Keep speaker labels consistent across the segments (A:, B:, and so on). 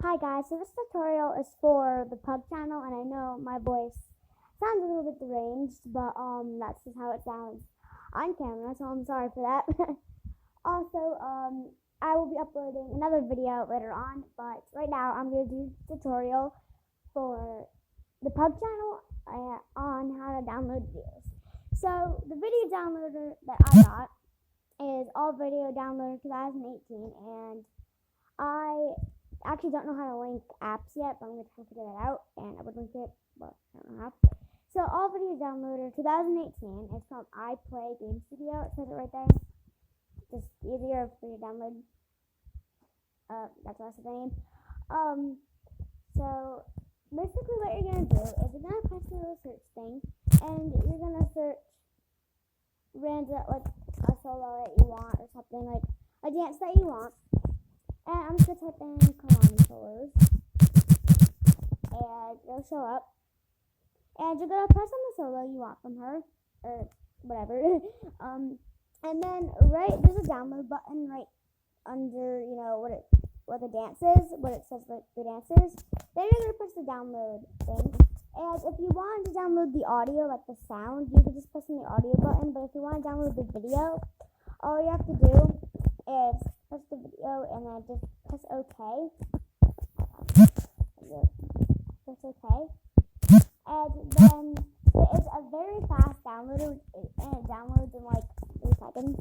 A: Hi guys, so this tutorial is for the Pug Channel, and I know my voice sounds a little bit deranged, but that's just how it sounds on camera, so I'm sorry for that. Also, I will be uploading another video later on, but right now I'm going to do a tutorial for the Pug Channel on how to download videos. So the video downloader that I got is All Video Downloader 2018, and I actually don't know how to link apps yet, but I'm going to try to figure that out, and I would link it, but I don't know how. So All Video Downloader 2018 is from iPlay Game Studio. It says it right there. Just easier for you to download. That's also the name. So basically what you're going to do is you're going to press the little search thing, and you're going to search random, like a solo that you want, or something, like a dance that you want. And I'm just going to type in Kalani solos, and it'll show up. And you're going to press on the solo you want from her, or whatever. And then there's a download button right under, what the dance is, what it says like the dance is. Then you're going to press the download thing. And if you want to download the audio, like the sound, you can just press on the audio button. But if you want to download the video, all you have to do is press the video and then just press OK. Press OK. And then it's a very fast downloader, and it downloads in like 3 seconds.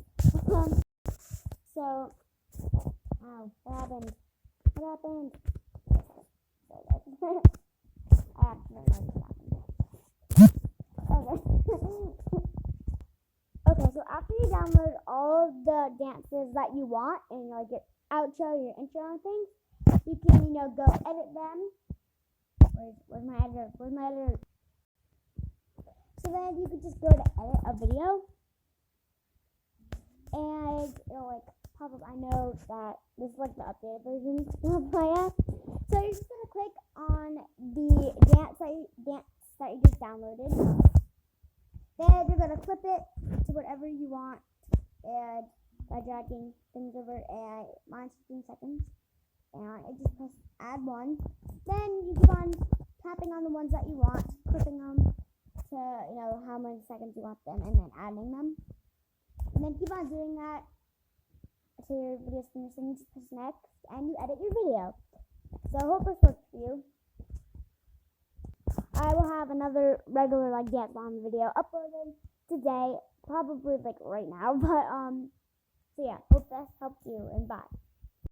A: So, what happened? I actually don't know what happened. Okay. Okay, so after you download all the dances that you want, and like your outro, your intro and things, you can, go edit them. Where's my editor? So then you can just go to edit a video, and it'll like pop up. I know that this is like the updated version of my app. So you're just gonna click on the dance that you just downloaded. Then you're gonna clip it to whatever you want, and by dragging things over, and mine's 15 seconds. And I just press add one. Then you keep on tapping on the ones that you want, clipping them to how many seconds you want them, and then adding them. And then keep on doing that until your video's finished, and you just press next, and you edit your video. So I hope this works for you. I will have another regular dance bomb video uploaded today, probably right now. But so yeah, hope this helped you, and bye.